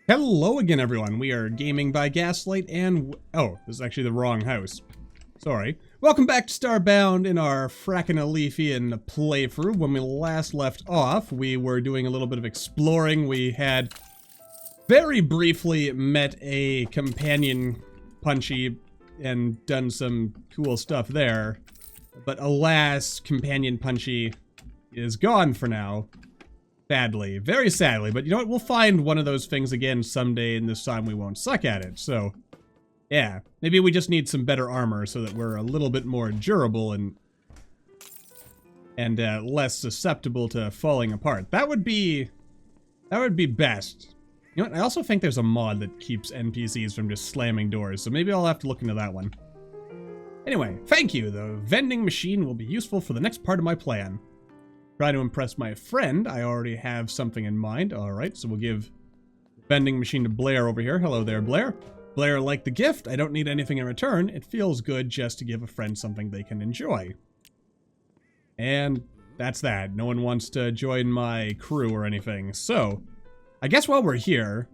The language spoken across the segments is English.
Hello again, everyone. We are Gaming by Gaslight, and oh, this is actually the wrong house. Sorry. Welcome back to Starbound in our Frackin Elithian playthrough. When we last left off, we were doing a little bit of exploring. We had very briefly met a companion Punchy and done some cool stuff there. But alas, companion Punchy is gone for now. Sadly. Very sadly. But you know what? We'll find one of those things again someday, and this time we won't suck at it. So, yeah. Maybe we just need some better armor so that we're a little bit more durable and less susceptible to falling apart. That would be best. You know what? I also think there's a mod that keeps NPCs from just slamming doors, so maybe I'll have to look into that one. Anyway, thank you. The vending machine will be useful for the next part of my plan. Try to impress my friend. I already have something in mind. Alright, so we'll give the vending machine to Blair over here. Hello there, Blair. Blair liked the gift. I don't need anything in return. It feels good just to give a friend something they can enjoy. And that's that. No one wants to join my crew or anything. So, I guess while we're here,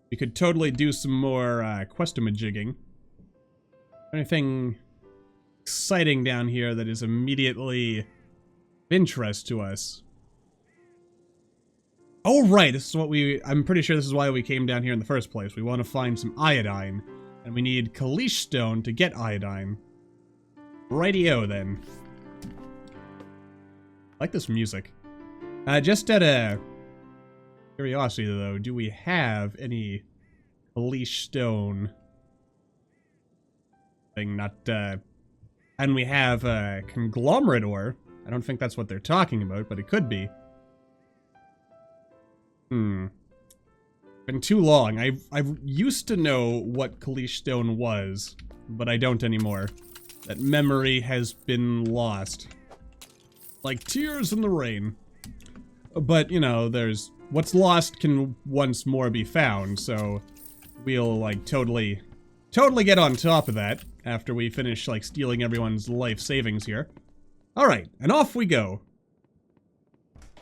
we could totally do some more quest-a-majigging. Anything exciting down here that is immediately interest to us. Oh right, this is what I'm pretty sure this is why we came down here in the first place. We want to find some iodine, and we need Kalish stone to get iodine. Rightio then. I like this music. Just out of curiosity though, do we have any Kalish stone thing? Not, and we have conglomerate ore. I don't think that's what they're talking about, but it could be. Been too long. I used to know what Kalish stone was, but I don't anymore. That memory has been lost. Like tears in the rain. But, you know, there's... what's lost can once more be found, so... we'll, like, totally get on top of that after we finish, like, stealing everyone's life savings here. Alright, and off we go.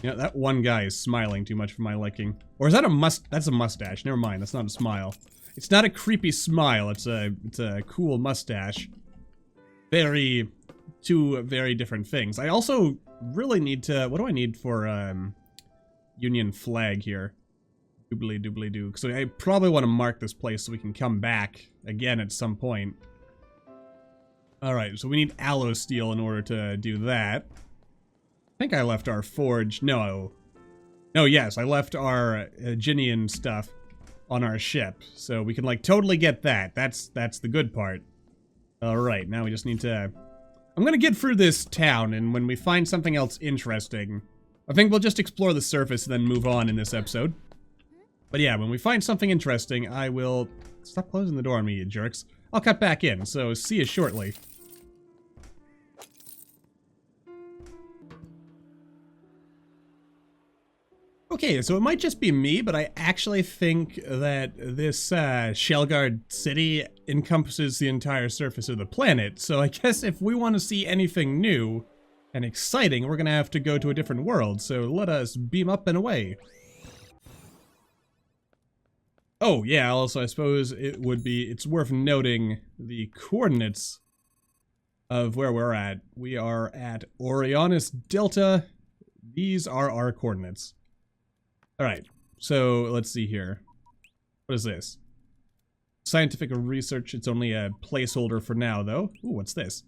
Yeah, that one guy is smiling too much for my liking. Or is that that's a mustache. Never mind, that's not a smile. It's not a creepy smile, it's a cool mustache. Two very different things. I also really need to, what do I need for, Union flag here? Doobly-doobly-doo. So I probably want to mark this place so we can come back again at some point. Alright, so we need aloe steel in order to do that. I think I left our forge. No. No, yes, I left our Ginian stuff on our ship. So we can, like, totally get that. That's the good part. Alright, now we just need to... I'm gonna get through this town, and when we find something else interesting, I think we'll just explore the surface and then move on in this episode. But yeah, when we find something interesting, I will... Stop closing the door on me, you jerks. I'll cut back in, so see you shortly. Okay, so it might just be me, but I actually think that this Shellguard city encompasses the entire surface of the planet, so I guess if we want to see anything new and exciting, we're gonna have to go to a different world, so let us beam up and away. Oh, yeah, also I suppose it's worth noting the coordinates of where we're at. We are at Orionis Delta. These are our coordinates. Alright, so let's see here. What is this? Scientific research, it's only a placeholder for now, though. Ooh, what's this?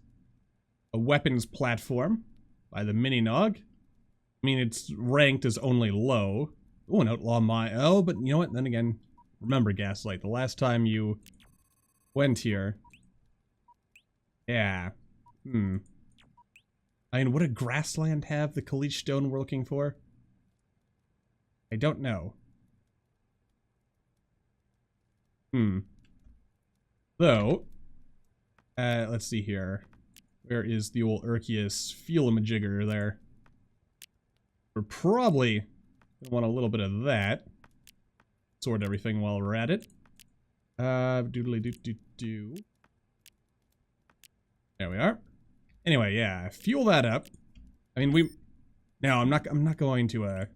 A weapons platform by the Mini-Nog. I mean, it's ranked as only low. Ooh, an outlaw mine. Oh, but you know what? Then again, remember, Gaslight, the last time you went here. Yeah. I mean, would a grassland have the Kalish stone we're looking for? I don't know. Though, let's see here. Where is the old Urkius fuel-a-majigger there? We're probably gonna want a little bit of that. Sort everything while we're at it. Doodly-doo-doo-doo. There we are. Anyway, yeah, fuel that up. I mean, no, I'm not going to,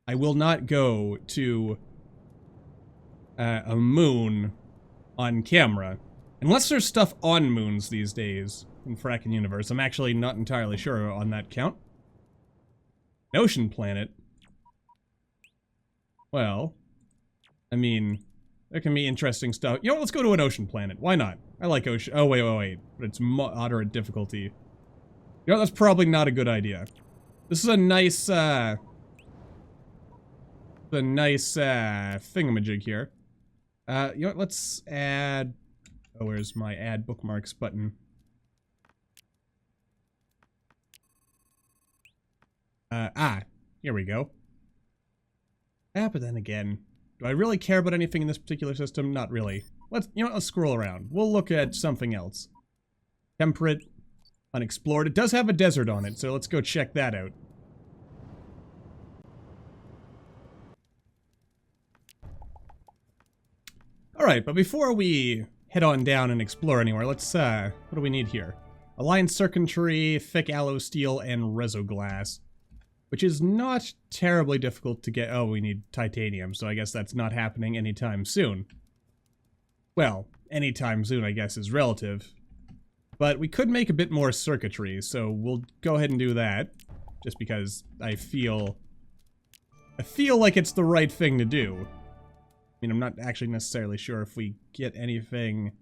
I will not go to a moon on camera. Unless there's stuff on moons these days in Frackin Universe. I'm actually not entirely sure on that count. An ocean planet. Well, I mean, there can be interesting stuff. You know what, let's go to an ocean planet. Why not? I like ocean. Oh, wait. But it's moderate difficulty. You know, that's probably not a good idea. This is a nice, thingamajig here. You know what, let's add... Oh, where's my add bookmarks button? Here we go. But then again, do I really care about anything in this particular system? Not really. Let's scroll around. We'll look at something else. Temperate, unexplored. It does have a desert on it, so let's go check that out. Alright, but before we head on down and explore anywhere, let's, what do we need here? Alliance circuitry, thick alloy steel, and reso glass. Which is not terribly difficult to get. Oh, we need titanium, so I guess that's not happening anytime soon. Well, anytime soon, I guess, is relative. But we could make a bit more circuitry, so we'll go ahead and do that. Just because I feel like it's the right thing to do. I mean, I'm not actually necessarily sure if we get anything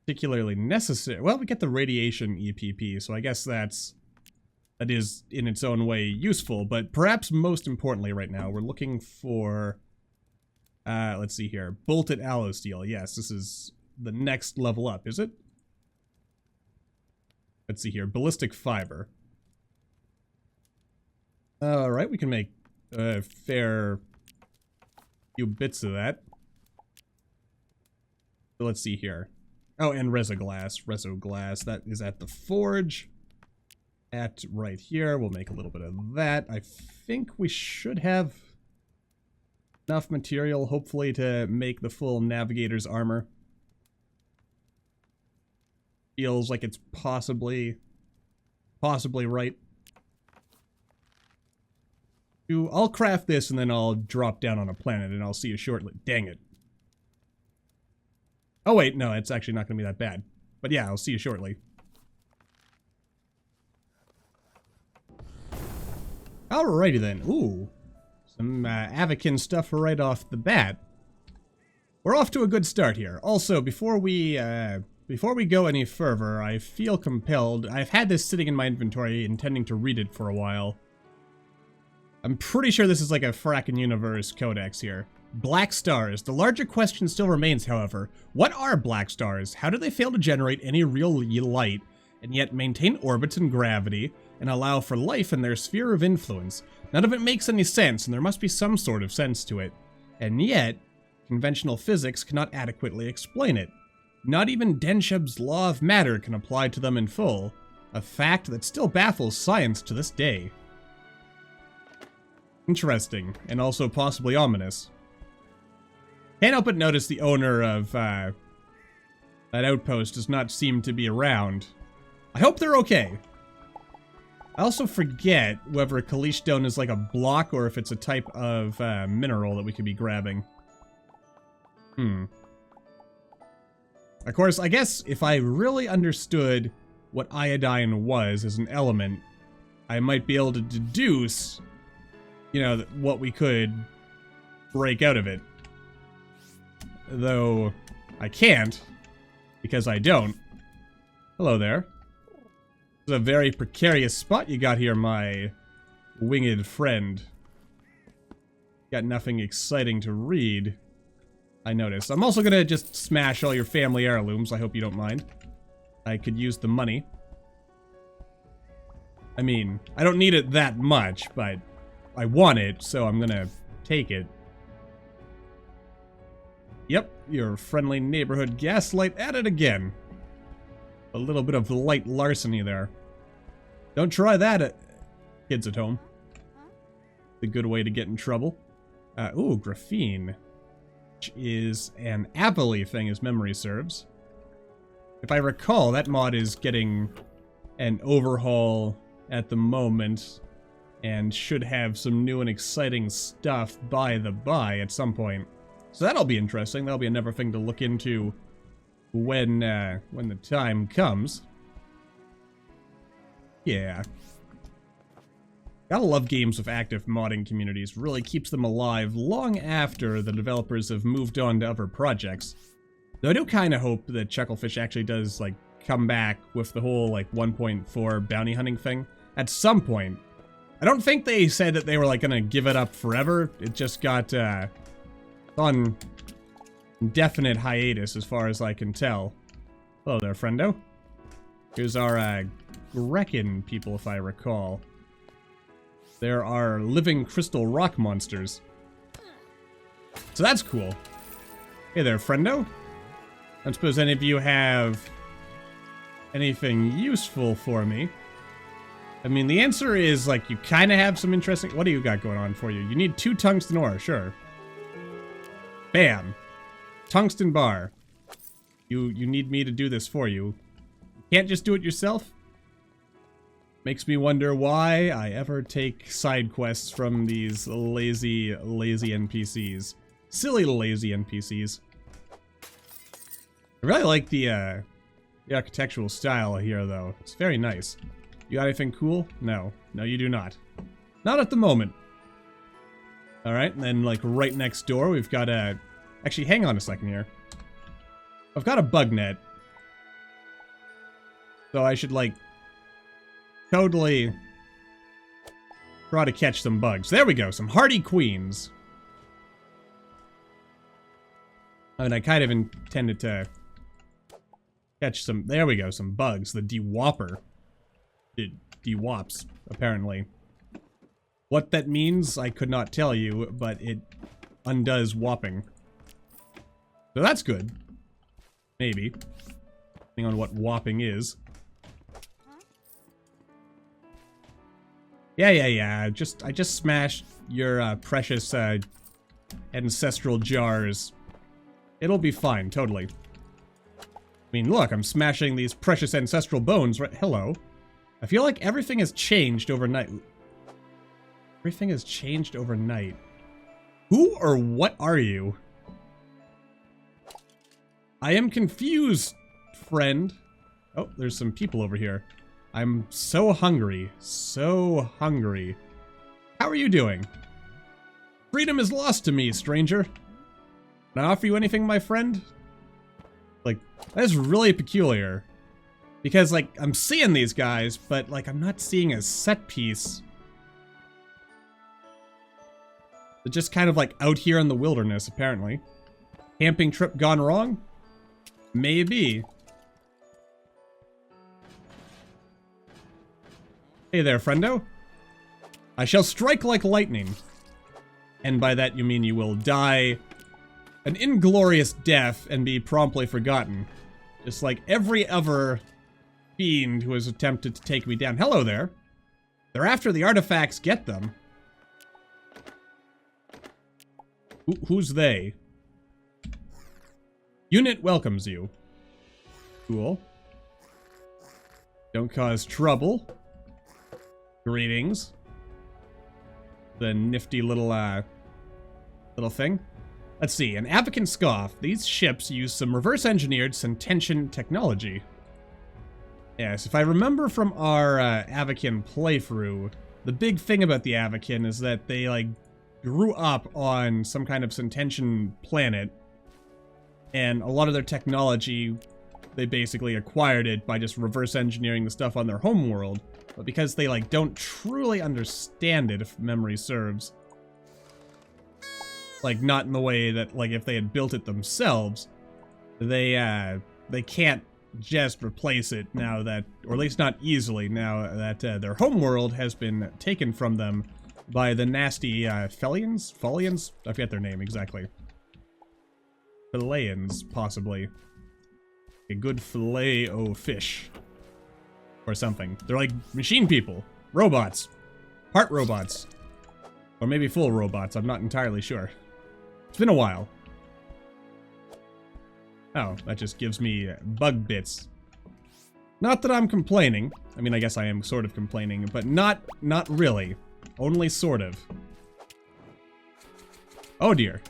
particularly necessary. Well, we get the radiation EPP, so I guess that is in its own way useful, but perhaps most importantly right now, we're looking for, let's see here, bolted alloy steel. Yes, this is the next level up, is it? Let's see here, ballistic fiber. Alright, we can make a fair few bits of that. So let's see here. Oh, and reso glass, that is at the forge. At right here, we'll make a little bit of that. I think we should have enough material, hopefully, to make the full navigator's armor. Feels like it's possibly right. I'll craft this and then I'll drop down on a planet and I'll see you shortly. Dang it. Oh wait, no, it's actually not going to be that bad. But yeah, I'll see you shortly. Alrighty then. Ooh. Some Avakin stuff right off the bat. We're off to a good start here. Also, before we go any further, I feel compelled. I've had this sitting in my inventory, intending to read it for a while. I'm pretty sure this is like a Frackin Universe codex here. Black stars. The larger question still remains, however. What are black stars? How do they fail to generate any real light, and yet maintain orbits and gravity, and allow for life in their sphere of influence? None of it makes any sense, and there must be some sort of sense to it. And yet, conventional physics cannot adequately explain it. Not even Densheb's law of matter can apply to them in full, a fact that still baffles science to this day. Interesting, and also possibly ominous. Can't help but notice the owner of that outpost does not seem to be around. I hope they're okay. I also forget whether Kalish stone is like a block or if it's a type of mineral that we could be grabbing. Of course, I guess if I really understood what iodine was as an element, I might be able to deduce, you know, what we could break out of it. Though, I can't, because I don't. Hello there. This is a very precarious spot you got here, my winged friend. Got nothing exciting to read, I noticed. I'm also gonna just smash all your family heirlooms, I hope you don't mind. I could use the money. I mean, I don't need it that much, but I want it, so I'm gonna take it. Yep, your friendly neighborhood gaslight at it again. A little bit of light larceny there. Don't try that at kids at home. It's a good way to get in trouble. Ooh, graphene. Which is an apple-y thing, as memory serves. If I recall, that mod is getting an overhaul at the moment, and should have some new and exciting stuff by the by at some point. So that'll be interesting. That'll be another thing to look into when the time comes. Yeah. Gotta love games with active modding communities. Really keeps them alive long after the developers have moved on to other projects. Though I do kind of hope that Chucklefish actually does, like, come back with the whole, like, 1.4 bounty hunting thing at some point. I don't think they said that they were, like, gonna give it up forever. It just got, on indefinite hiatus as far as I can tell. Hello there, friendo. Here's our, Frackin people, if I recall. There are living crystal rock monsters. So that's cool. Hey there, friendo. I don't suppose any of you have anything useful for me. I mean, the answer is, like, you kind of have some interesting... What do you got going on for you? You need 2 tungsten ore, sure. Bam. Tungsten bar. You need me to do this for you. You can't just do it yourself? Makes me wonder why I ever take side quests from these lazy NPCs. Silly lazy NPCs. I really like the architectural style here, though. It's very nice. You got anything cool? No. No, you do not. Not at the moment. Alright, and then, like, right next door, we've got a... Actually, hang on a second here. I've got a bug net. So I should, like, totally try to catch some bugs. There we go, some hardy queens. I mean, I kind of intended to catch some... There we go, some bugs. The de-whopper. It de-wops, apparently. What that means, I could not tell you, but it undoes whopping. So that's good. Maybe. Depending on what whopping is. Yeah. I just smashed your precious ancestral jars. It'll be fine, totally. I mean, look, I'm smashing these precious ancestral bones, right? Hello. I feel like everything has changed overnight. Everything has changed overnight. Who or what are you? I am confused, friend. Oh, there's some people over here. I'm so hungry. So hungry. How are you doing? Freedom is lost to me, stranger. Can I offer you anything, my friend? Like, that is really peculiar. Because, like, I'm seeing these guys, but, like, I'm not seeing a set piece. They're just kind of, like, out here in the wilderness, apparently. Camping trip gone wrong? Maybe. Hey there, friendo. I shall strike like lightning. And by that you mean you will die an inglorious death and be promptly forgotten. Just like every other fiend who has attempted to take me down. Hello there. They're after the artifacts, get them. Who's they? Unit welcomes you. Cool. Don't cause trouble. Greetings. The nifty little thing. Let's see, an Avakin Scoff. These ships use some reverse-engineered sentential technology. Yes, if I remember from our Avakin playthrough, the big thing about the Avakin is that they, like, grew up on some kind of sentential planet, and a lot of their technology, they basically acquired it by just reverse-engineering the stuff on their home world. But because they, like, don't truly understand it, if memory serves, like, not in the way that, like, if they had built it themselves, they can't just replace it now that, or at least not easily, now that their homeworld has been taken from them by the nasty Felians? Folians? I forget their name exactly. Fillets, possibly. A good fillet o' fish. Or something. They're like machine people. Robots. Part robots. Or maybe full robots, I'm not entirely sure. It's been a while. Oh, that just gives me bug bits. Not that I'm complaining. I mean, I guess I am sort of complaining, but not really. Only sort of. Oh dear.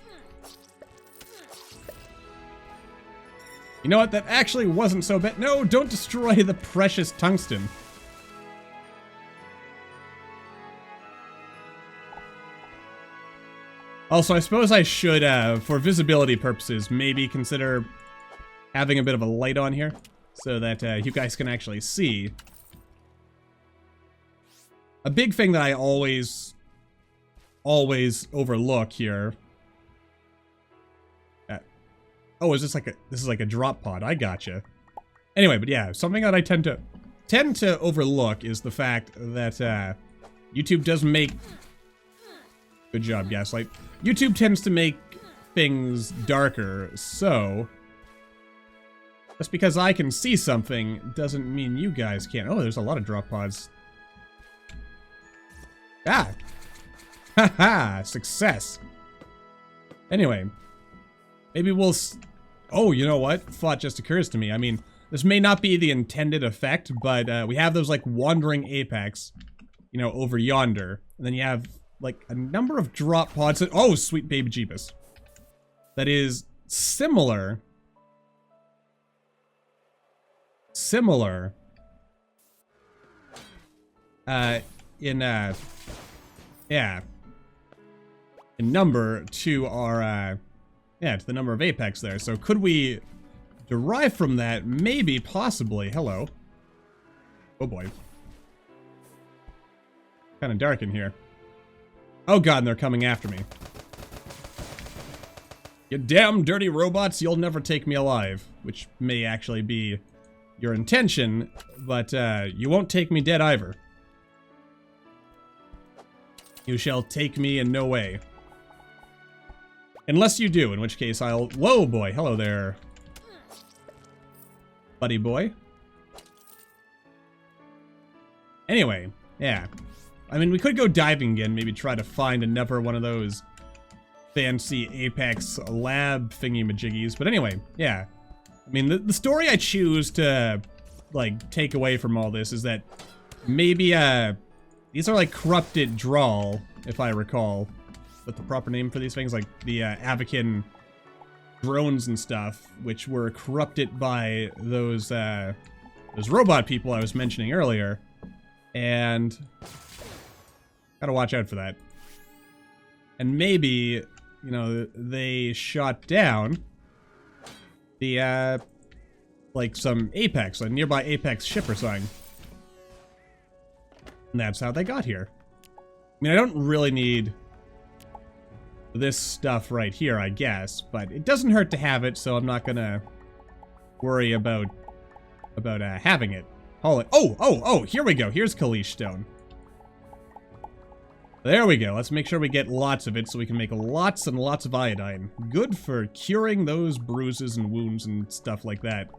You know what? That actually wasn't so bad. No, don't destroy the precious tungsten. Also, I suppose I should, for visibility purposes, maybe consider having a bit of a light on here so that you guys can actually see. A big thing that I always overlook here. Oh, is this like this is like a drop pod? I gotcha. Anyway, but yeah, something that I tend to overlook is the fact that YouTube does make. Good job, Gaslight. YouTube tends to make things darker, so just because I can see something doesn't mean you guys can't. Oh, there's a lot of drop pods. Ah! Haha! Success! Anyway, maybe we'll... Oh, you know what? Thought just occurs to me. I mean, this may not be the intended effect, but we have those, like, wandering apex, you know, over yonder. And then you have, like, a number of drop pods that... Oh, sweet baby Jeebus. That is similar... in number to our, to the number of apex there. So could we derive from that? Maybe, possibly. Hello. Oh boy. Kind of dark in here. Oh god, and they're coming after me. You damn dirty robots, you'll never take me alive. Which may actually be your intention, but you won't take me dead either. You shall take me in no way. Unless you do, in which case I'll... Whoa, boy. Hello there. Buddy boy. Anyway, yeah. I mean, we could go diving again, maybe try to find another one of those fancy Apex lab thingy-majiggies. But anyway, yeah. I mean, the story I choose to, like, take away from all this is that maybe, these are like corrupted drawl, if I recall. What the proper name for these things? Like the Avakin drones and stuff, which were corrupted by those robot people I was mentioning earlier. And gotta watch out for that. And maybe, you know, they shot down the like some Apex, a nearby Apex ship or something. And that's how they got here. I mean, I don't really need this stuff right here, I guess, but it doesn't hurt to have it, so I'm not gonna worry about having it. Oh, here we go. Here's Kalish Stone. There we go. Let's make sure we get lots of it so we can make lots and lots of iodine. Good for curing those bruises and wounds and stuff like that.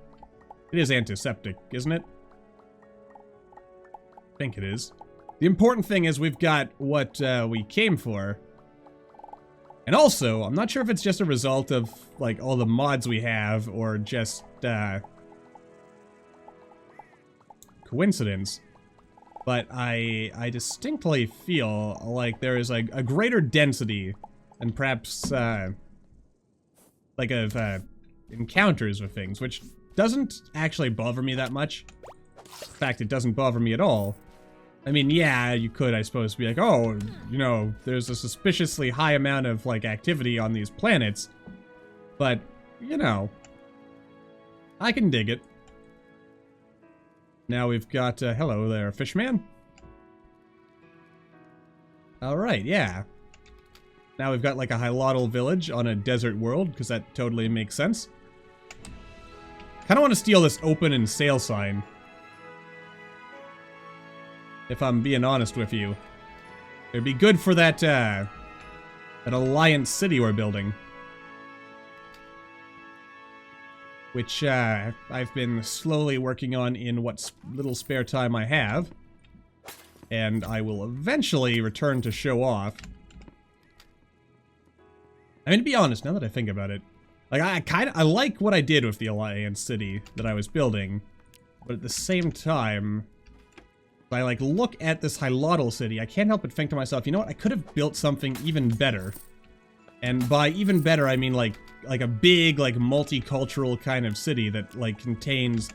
It is antiseptic, isn't it? I think it is. The important thing is we've got what we came for. And also, I'm not sure if it's just a result of, like, all the mods we have, or just, coincidence. But I distinctly feel like there is, like, a greater density and perhaps, like, of, encounters with things, which doesn't actually bother me that much. In fact, it doesn't bother me at all. I mean, yeah, you could, I suppose, be like, oh, you know, there's a suspiciously high amount of, like, activity on these planets. But, you know, I can dig it. Now we've got, hello there, Fishman. Alright, yeah. Now we've got, like, a Hilotl village on a desert world, because that totally makes sense. Kinda want to steal this open and sail sign. If I'm being honest with you. It'd be good for that, that Alliance city we're building. Which, I've been slowly working on in what little spare time I have. And I will eventually return to show off. I mean, to be honest, now that I think about it, like, I like what I did with the Alliance city that I was building. But at the same time... If I, like, look at this Hilotl city, I can't help but think to myself, you know what, I could have built something even better. And by even better, I mean, like, like a big, like, multicultural kind of city that, like, contains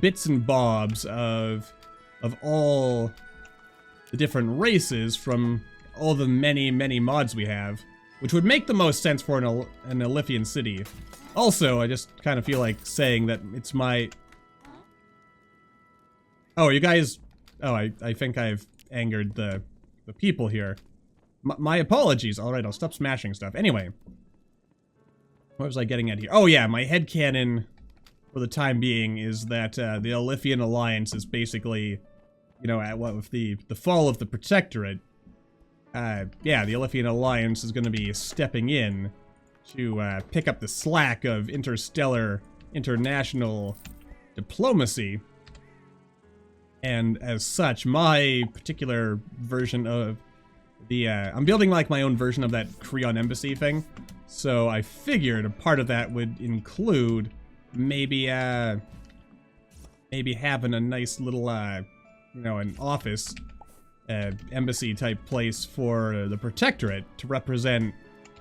bits and bobs of all the different races from all the many, many mods we have, which would make the most sense for an Elithian city. Also, I just kind of feel like saying that it's my... Oh, you guys... Oh, I think I've angered the people here. My apologies. Alright, I'll stop smashing stuff. Anyway. What was I getting at here? Oh yeah, my headcanon for the time being is that the Elithian Alliance is basically, you know, with the fall of the Protectorate, yeah, the Elithian Alliance is going to be stepping in to pick up the slack of interstellar, international diplomacy. And as such, my particular version of the, I'm building like my own version of that Creon Embassy thing. So I figured a part of that would include maybe having a nice little, you know, an office, embassy type place for the Protectorate to represent,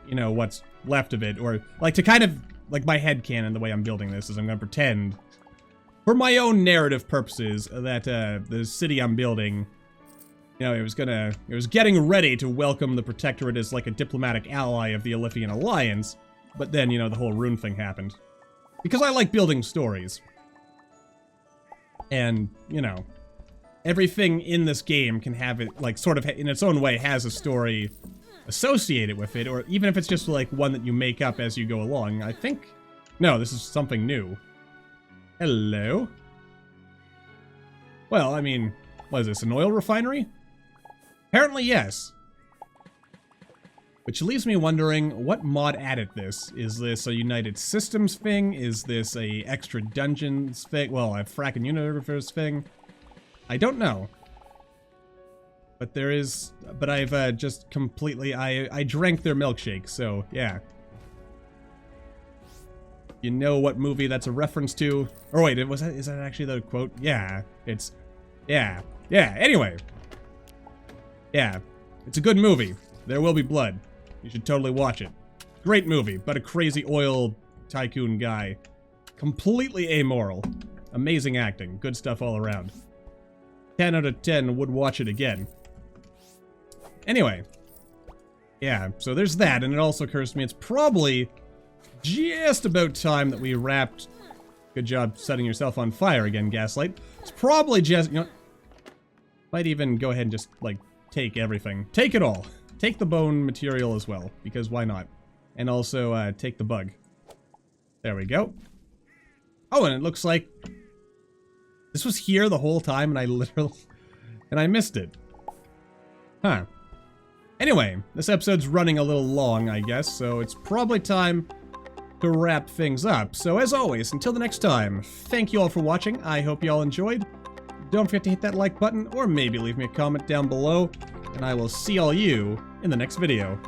you know, what's left of it, or like to kind of, like my headcanon, the way I'm building this is I'm gonna pretend, for my own narrative purposes, that the city I'm building, you know, it was getting ready to welcome the Protectorate as like a diplomatic ally of the Elithian Alliance, but then, you know, the whole rune thing happened. Because I like building stories. And, you know, everything in this game can have it, like, sort of, in its own way, has a story associated with it, or even if it's just, like, one that you make up as you go along. I think... No, this is something new. Hello? Well, I mean, what is this, an oil refinery? Apparently, yes. Which leaves me wondering, what mod added this? Is this a United Systems thing? Is this a extra dungeons thing? Well, a Frackin Universe thing? I don't know. But there is... But I've just completely... I drank their milkshake, so yeah. You know what movie that's a reference to? Or wait, is that actually the quote? Yeah, it's... Yeah. Yeah, anyway. Yeah, it's a good movie. There will be blood. You should totally watch it. Great movie, but a crazy oil tycoon guy. Completely amoral. Amazing acting. Good stuff all around. 10 out of 10 would watch it again. Anyway. Yeah, so there's that, and it also occurs to me it's probably just about time that we wrapped... Good job setting yourself on fire again, Gaslight. It's probably just, you know... Might even go ahead and just, like, take everything. Take it all. Take the bone material as well, because why not? And also, take the bug. There we go. Oh, and it looks like... This was here the whole time, and I literally... And I missed it. Huh. Anyway, this episode's running a little long, I guess, so it's probably time to wrap things up. So as always, until the next time, thank you all for watching. I hope you all enjoyed. Don't forget to hit that like button, or maybe leave me a comment down below, and I will see all you in the next video.